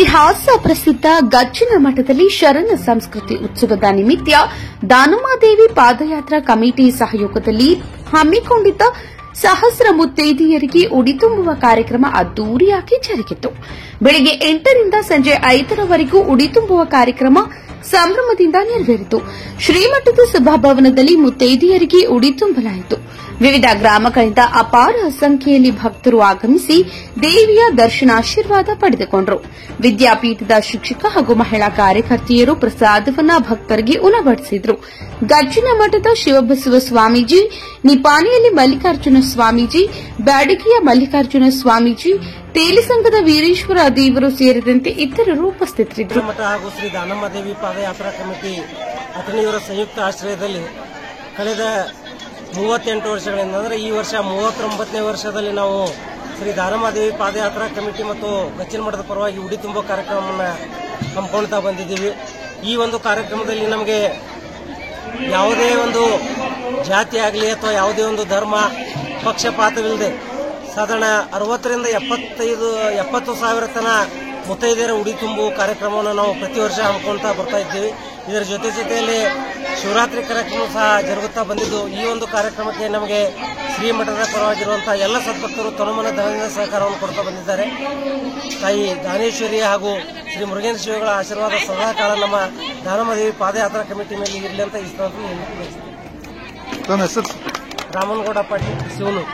ಇತಿಹಾಸ ಪ್ರಸಿದ್ಧ ಗಜ್ಜಿನ ಮಠದಲ್ಲಿ ಶರಣ ಸಂಸ್ಕೃತಿ ಉತ್ಸವದ ನಿಮಿತ್ತ ದಾನಮಾದೇವಿ ಪಾದಯಾತ್ರಾ ಕಮಿಟಿ ಸಹಯೋಗದಲ್ಲಿ ಹಮ್ಮಿಕೊಂಡಿದ್ದ ಸಹಸ್ರ ಮುತ್ತೈದೆಯರಿಗೆ ಉಡಿ ತುಂಬುವ ಕಾರ್ಯಕ್ರಮ ಅದ್ದೂರಿಯಾಗಿ ಜರುಗಿತು. ಬೆಳಗ್ಗೆ 8 ರಿಂದ ಸಂಜೆ 5 ರವರೆಗೂ ಉಡಿ ತುಂಬುವ ಕಾರ್ಯಕ್ರಮ ಸಂಭ್ರಮದಿಂದ ನೆರವೇರಿತು. ಶ್ರೀಮಠದ ಸಭಾಭವನದಲ್ಲಿ ಮುತ್ತೈದೆಯರಿಗೆ ಉಡಿ ತುಂಬಲಾಯಿತು. ವಿವಿಧ ಗ್ರಾಮಗಳಿಂದ ಅಪಾರ ಸಂಖ್ಯೆಯಲ್ಲಿ ಭಕ್ತರು ಆಗಮಿಸಿ ದೇವಿಯ ದರ್ಶನಾಶೀರ್ವಾದ ಪಡೆದುಕೊಂಡರು. ವಿದ್ಯಾಪೀಠದ ಶಿಕ್ಷಕ ಹಾಗೂ ಮಹಿಳಾ ಕಾರ್ಯಕರ್ತೆಯರು ಪ್ರಸಾದವನ್ನು ಭಕ್ತರಿಗೆ ಉಣಬಡಿಸಿದರು. ಗಜ್ಜಿನ ಮಠದ ಶಿವಬಸವ ಸ್ವಾಮೀಜಿ, ನಿಪಾಣಿಯಲ್ಲಿ ಮಲ್ಲಿಕಾರ್ಜುನ ಸ್ವಾಮೀಜಿ, ಬ್ಯಾಡಗಿಯ ಮಲ್ಲಿಕಾರ್ಜುನ ಸ್ವಾಮೀಜಿ, ತೇಲಿಸಂಗದ ವೀರೇಶ್ವರ ದೇವರು ಸೇರಿದಂತೆ ಇತರರು ಉಪಸ್ಥಿತರಿದ್ದರು. ಮಠ ಹಾಗೂ ಶ್ರೀ ದಾನಮ್ಮದೇವಿ ಪಾದಯಾತ್ರಾ ಕಮಿಟಿ ಅತನಿಯವರ ಸಂಯುಕ್ತ ಆಶ್ರಯದಲ್ಲಿ ಕಳೆದ 38 ವರ್ಷಗಳಿಂದ ಅಂದರೆ ಈ ವರ್ಷ 39ನೇ ವರ್ಷದಲ್ಲಿ ನಾವು ಶ್ರೀ ದಾನಮ್ಮದೇವಿ ಪಾದಯಾತ್ರಾ ಕಮಿಟಿ ಮತ್ತು ಗಜ್ಜಿನ ಮಠದ ಪರವಾಗಿ ಉಡಿ ತುಂಬೋ ಕಾರ್ಯಕ್ರಮವನ್ನು ಹಮ್ಮಿಕೊಳ್ತಾ ಬಂದಿದ್ದೀವಿ. ಈ ಒಂದು ಕಾರ್ಯಕ್ರಮದಲ್ಲಿ ನಮಗೆ ಯಾವುದೇ ಒಂದು ಜಾತಿ ಆಗಲಿ ಅಥವಾ ಯಾವುದೇ ಒಂದು ಧರ್ಮ ಪಕ್ಷಪಾತವಿಲ್ಲದೆ ಸಾಧಾರಣ 60 ರಿಂದ 70 ಸಾವಿರ ತನ ಮುತ್ತೈದೆಯರ ಉಡಿ ತುಂಬುವ ಕಾರ್ಯಕ್ರಮವನ್ನು ನಾವು ಪ್ರತಿ ವರ್ಷ ಹಮ್ಮಿಕೊಳ್ತಾ ಬರ್ತಾ ಇದ್ದೀವಿ. ಇದರ ಜೊತೆಯಲ್ಲಿ ಶಿವರಾತ್ರಿ ಕಾರ್ಯಕ್ರಮ ಸಹ ಜರುಗುತ್ತಾ ಬಂದಿದ್ದು, ಈ ಒಂದು ಕಾರ್ಯಕ್ರಮಕ್ಕೆ ನಮಗೆ ಶ್ರೀಮಠದ ಪರವಾಗಿರುವಂತಹ ಎಲ್ಲ ಸದ್ಭಕ್ತರು ತನುಮನ ಧನದಿಂದ ಸಹಕಾರವನ್ನು ಕೊಡ್ತಾ ಬಂದಿದ್ದಾರೆ. ತಾಯಿ ದಾನೇಶ್ವರಿ ಹಾಗೂ ಶ್ರೀ ಮುರುಘೇಂದ್ರ ಶಿವಗಳ ಆಶೀರ್ವಾದ ಸದಾಕಾಲ ನಮ್ಮ ದಾನಮ್ಮದೇವಿ ಪಾದಯಾತ್ರಾ ಕಮಿಟಿ ಮೇಲೆ ಇರಲಿ ಅಂತ ಈ ರಾಮನಗೌಡ ಪಾಟೀಲ್ ಶಿವನು.